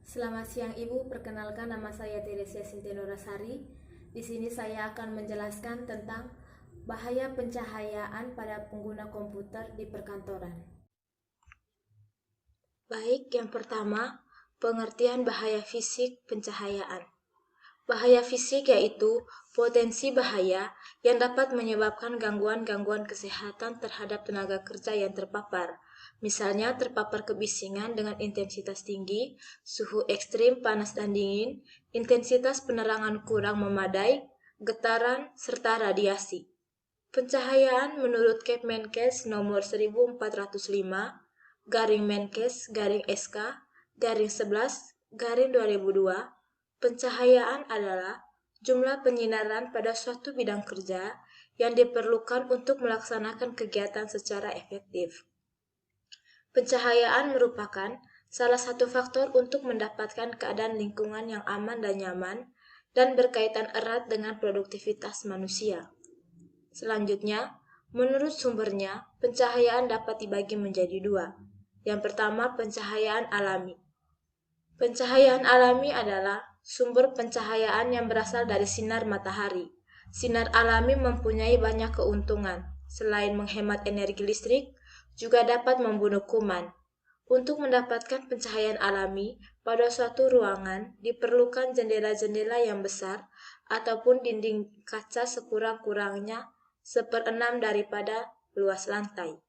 Selamat siang Ibu, perkenalkan nama saya Teresia Sintenurasari. Di sini saya akan menjelaskan tentang bahaya pencahayaan pada pengguna komputer di perkantoran. Baik, yang pertama, pengertian bahaya fisik pencahayaan. Bahaya fisik yaitu potensi bahaya yang dapat menyebabkan gangguan-gangguan kesehatan terhadap tenaga kerja yang terpapar. Misalnya terpapar kebisingan dengan intensitas tinggi, suhu ekstrim panas dan dingin, intensitas penerangan kurang memadai, getaran, serta radiasi. Pencahayaan menurut Kemenkes nomor 1405 garing Menkes garing SK garing 11 garing 2002. Pencahayaan adalah jumlah penyinaran pada suatu bidang kerja yang diperlukan untuk melaksanakan kegiatan secara efektif. Pencahayaan merupakan salah satu faktor untuk mendapatkan keadaan lingkungan yang aman dan nyaman dan berkaitan erat dengan produktivitas manusia. Selanjutnya, menurut sumbernya, pencahayaan dapat dibagi menjadi dua. Yang pertama, pencahayaan alami. Pencahayaan alami adalah sumber pencahayaan yang berasal dari sinar matahari. Sinar alami mempunyai banyak keuntungan. Selain menghemat energi listrik, juga dapat membunuh kuman. Untuk mendapatkan pencahayaan alami, pada suatu ruangan diperlukan jendela-jendela yang besar ataupun dinding kaca sekurang-kurangnya 1/6 daripada luas lantai.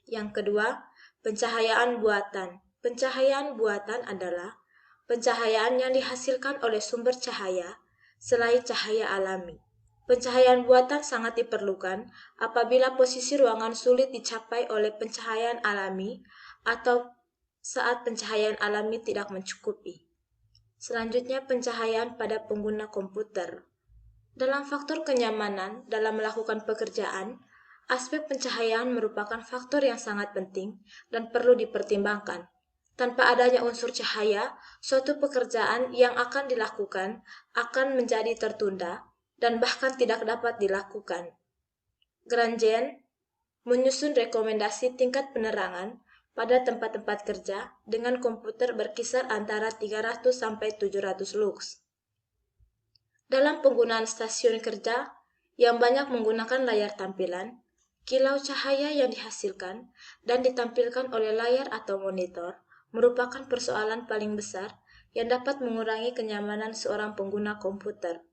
Yang kedua, pencahayaan buatan. Pencahayaan buatan adalah pencahayaan yang dihasilkan oleh sumber cahaya selain cahaya alami. Pencahayaan buatan sangat diperlukan apabila posisi ruangan sulit dicapai oleh pencahayaan alami atau saat pencahayaan alami tidak mencukupi. Selanjutnya, pencahayaan pada pengguna komputer. Dalam faktor kenyamanan dalam melakukan pekerjaan, aspek pencahayaan merupakan faktor yang sangat penting dan perlu dipertimbangkan. Tanpa adanya unsur cahaya, suatu pekerjaan yang akan dilakukan akan menjadi tertunda dan bahkan tidak dapat dilakukan. Grangen menyusun rekomendasi tingkat penerangan pada tempat-tempat kerja dengan komputer berkisar antara 300 sampai 700 lux. Dalam penggunaan stasiun kerja yang banyak menggunakan layar tampilan, kilau cahaya yang dihasilkan dan ditampilkan oleh layar atau monitor merupakan persoalan paling besar yang dapat mengurangi kenyamanan seorang pengguna komputer.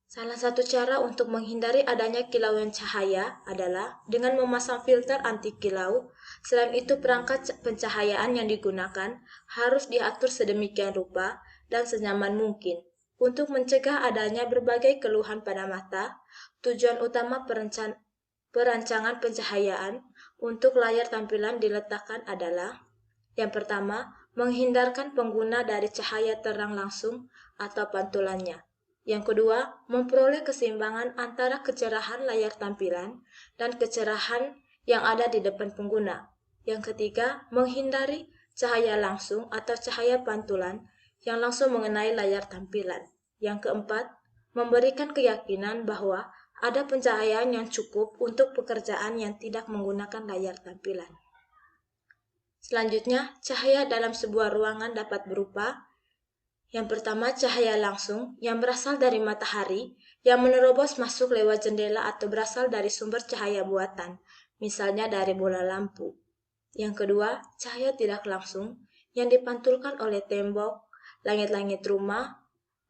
Salah satu cara untuk menghindari adanya kilauan cahaya adalah dengan memasang filter anti kilau. Selain itu, perangkat pencahayaan yang digunakan harus diatur sedemikian rupa dan senyaman mungkin. Untuk mencegah adanya berbagai keluhan pada mata, tujuan utama perancangan pencahayaan untuk layar tampilan diletakkan adalah: yang pertama, menghindarkan pengguna dari cahaya terang langsung atau pantulannya. Yang kedua, memperoleh keseimbangan antara kecerahan layar tampilan dan kecerahan yang ada di depan pengguna. Yang ketiga, menghindari cahaya langsung atau cahaya pantulan yang langsung mengenai layar tampilan. Yang keempat, memberikan keyakinan bahwa ada pencahayaan yang cukup untuk pekerjaan yang tidak menggunakan layar tampilan. Selanjutnya, cahaya dalam sebuah ruangan dapat berupa: yang pertama, cahaya langsung yang berasal dari matahari yang menerobos masuk lewat jendela atau berasal dari sumber cahaya buatan, misalnya dari bola lampu. Yang kedua, cahaya tidak langsung yang dipantulkan oleh tembok, langit-langit rumah,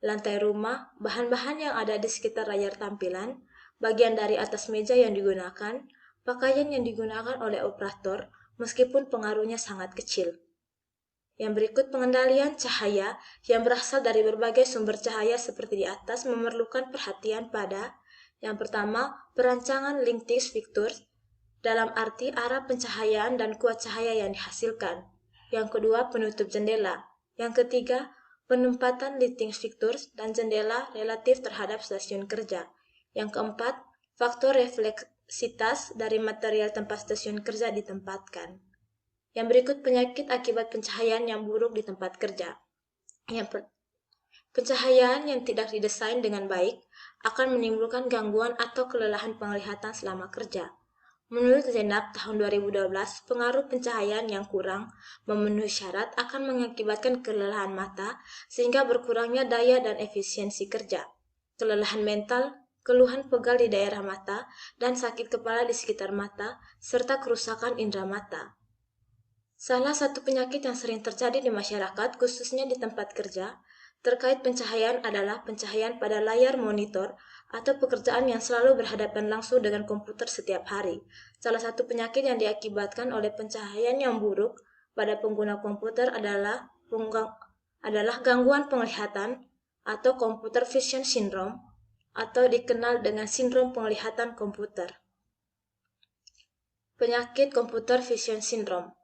lantai rumah, bahan-bahan yang ada di sekitar layar tampilan, bagian dari atas meja yang digunakan, pakaian yang digunakan oleh operator, meskipun pengaruhnya sangat kecil. Yang berikut, pengendalian cahaya yang berasal dari berbagai sumber cahaya seperti di atas memerlukan perhatian pada: yang pertama, perancangan lighting fixtures dalam arti arah pencahayaan dan kuat cahaya yang dihasilkan. Yang kedua, penutup jendela. Yang ketiga, penempatan lighting fixtures dan jendela relatif terhadap stasiun kerja. Yang keempat, faktor refleksitas dari material tempat stasiun kerja ditempatkan. Yang berikut, penyakit akibat pencahayaan yang buruk di tempat kerja. Pencahayaan yang tidak didesain dengan baik akan menimbulkan gangguan atau kelelahan penglihatan selama kerja. Menurut Zenab tahun 2012, pengaruh pencahayaan yang kurang memenuhi syarat akan mengakibatkan kelelahan mata sehingga berkurangnya daya dan efisiensi kerja, kelelahan mental, keluhan pegal di daerah mata, dan sakit kepala di sekitar mata, serta kerusakan indera mata. Salah satu penyakit yang sering terjadi di masyarakat, khususnya di tempat kerja, terkait pencahayaan adalah pencahayaan pada layar monitor atau pekerjaan yang selalu berhadapan langsung dengan komputer setiap hari. Salah satu penyakit yang diakibatkan oleh pencahayaan yang buruk pada pengguna komputer adalah gangguan penglihatan atau computer vision syndrome atau dikenal dengan sindrom penglihatan komputer. Penyakit computer vision syndrome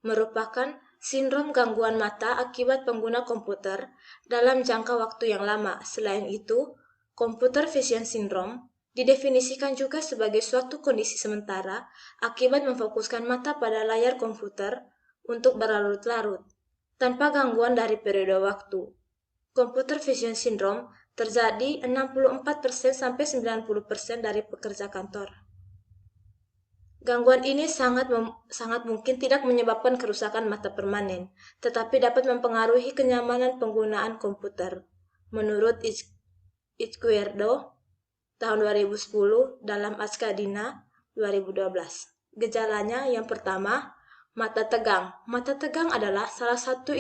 merupakan sindrom gangguan mata akibat pengguna komputer dalam jangka waktu yang lama. Selain itu, computer vision syndrome didefinisikan juga sebagai suatu kondisi sementara akibat memfokuskan mata pada layar komputer untuk berlarut-larut, tanpa gangguan dari periode waktu. Computer vision syndrome terjadi 64% sampai 90% dari pekerja kantor. Gangguan ini sangat mungkin tidak menyebabkan kerusakan mata permanen, tetapi dapat mempengaruhi kenyamanan penggunaan komputer. Menurut Izquierdo tahun 2010 dalam Askadina 2012. Gejalanya yang pertama, mata tegang. Mata tegang adalah salah satu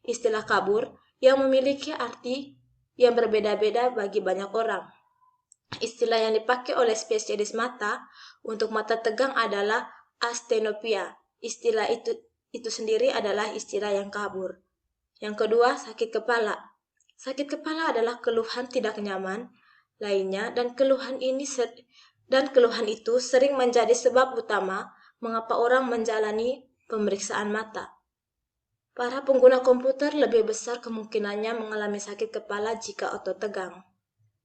istilah kabur yang memiliki arti yang berbeda-beda bagi banyak orang. Istilah yang dipakai oleh spesialis mata untuk mata tegang adalah astenopia. Istilah itu sendiri adalah istilah yang kabur. Yang kedua, sakit kepala. Sakit kepala adalah keluhan tidak nyaman lainnya dan keluhan itu sering menjadi sebab utama mengapa orang menjalani pemeriksaan mata. Para pengguna komputer lebih besar kemungkinannya mengalami sakit kepala jika otot tegang.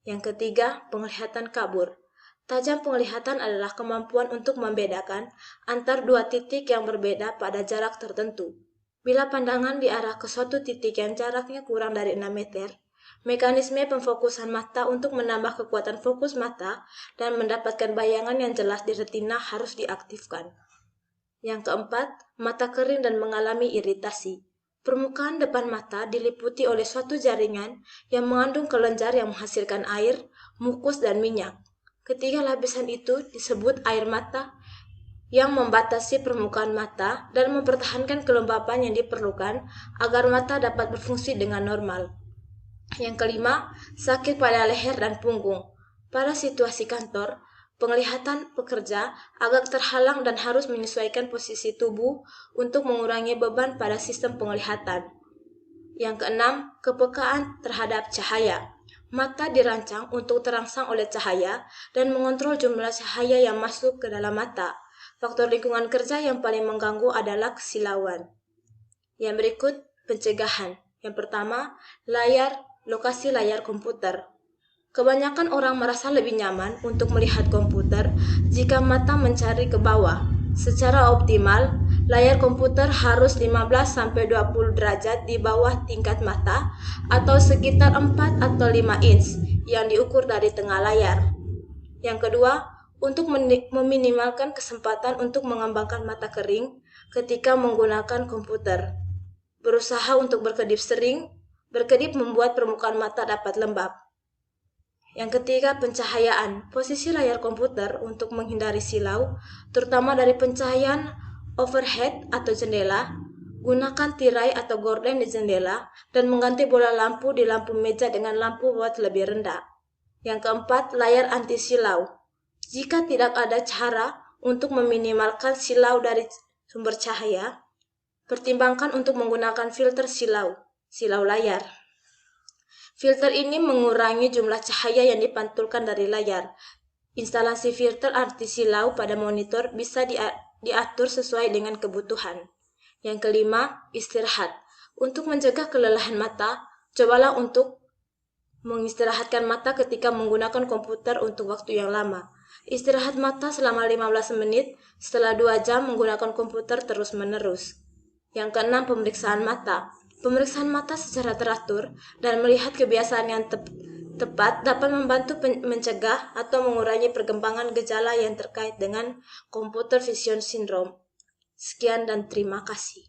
Yang ketiga, penglihatan kabur. Tajam penglihatan adalah kemampuan untuk membedakan antar dua titik yang berbeda pada jarak tertentu. Bila pandangan diarah ke suatu titik yang jaraknya kurang dari 6 meter, mekanisme pemfokusan mata untuk menambah kekuatan fokus mata dan mendapatkan bayangan yang jelas di retina harus diaktifkan. Yang keempat, mata kering dan mengalami iritasi. Permukaan depan mata diliputi oleh suatu jaringan yang mengandung kelenjar yang menghasilkan air, mukus, dan minyak. Ketiga lapisan itu disebut air mata yang membatasi permukaan mata dan mempertahankan kelembapan yang diperlukan agar mata dapat berfungsi dengan normal. Yang kelima, sakit pada leher dan punggung. Pada situasi kantor, penglihatan pekerja agak terhalang dan harus menyesuaikan posisi tubuh untuk mengurangi beban pada sistem penglihatan. Yang keenam, kepekaan terhadap cahaya. Mata dirancang untuk terangsang oleh cahaya dan mengontrol jumlah cahaya yang masuk ke dalam mata. Faktor lingkungan kerja yang paling mengganggu adalah kesilauan. Yang berikut, pencegahan. Yang pertama, lokasi layar komputer. Kebanyakan orang merasa lebih nyaman untuk melihat komputer jika mata mencari ke bawah. Secara optimal, layar komputer harus 15-20 derajat di bawah tingkat mata atau sekitar 4 atau 5 inch yang diukur dari tengah layar. Yang kedua, untuk meminimalkan kesempatan untuk mengembangkan mata kering ketika menggunakan komputer. Berusaha untuk berkedip sering, berkedip membuat permukaan mata dapat lembab. Yang ketiga, pencahayaan. Posisi layar komputer untuk menghindari silau, terutama dari pencahayaan overhead atau jendela. Gunakan tirai atau gorden di jendela dan mengganti bola lampu di lampu meja dengan lampu watt lebih rendah. Yang keempat, layar anti silau. Jika tidak ada cara untuk meminimalkan silau dari sumber cahaya, pertimbangkan untuk menggunakan filter silau layar. Filter ini mengurangi jumlah cahaya yang dipantulkan dari layar. Instalasi filter anti silau pada monitor bisa diatur sesuai dengan kebutuhan. Yang kelima, istirahat. Untuk mencegah kelelahan mata, cobalah untuk mengistirahatkan mata ketika menggunakan komputer untuk waktu yang lama. Istirahat mata selama 15 menit setelah 2 jam menggunakan komputer terus-menerus. Yang keenam, pemeriksaan mata. Pemeriksaan mata secara teratur dan melihat kebiasaan yang tepat dapat membantu mencegah atau mengurangi perkembangan gejala yang terkait dengan computer vision syndrome. Sekian dan terima kasih.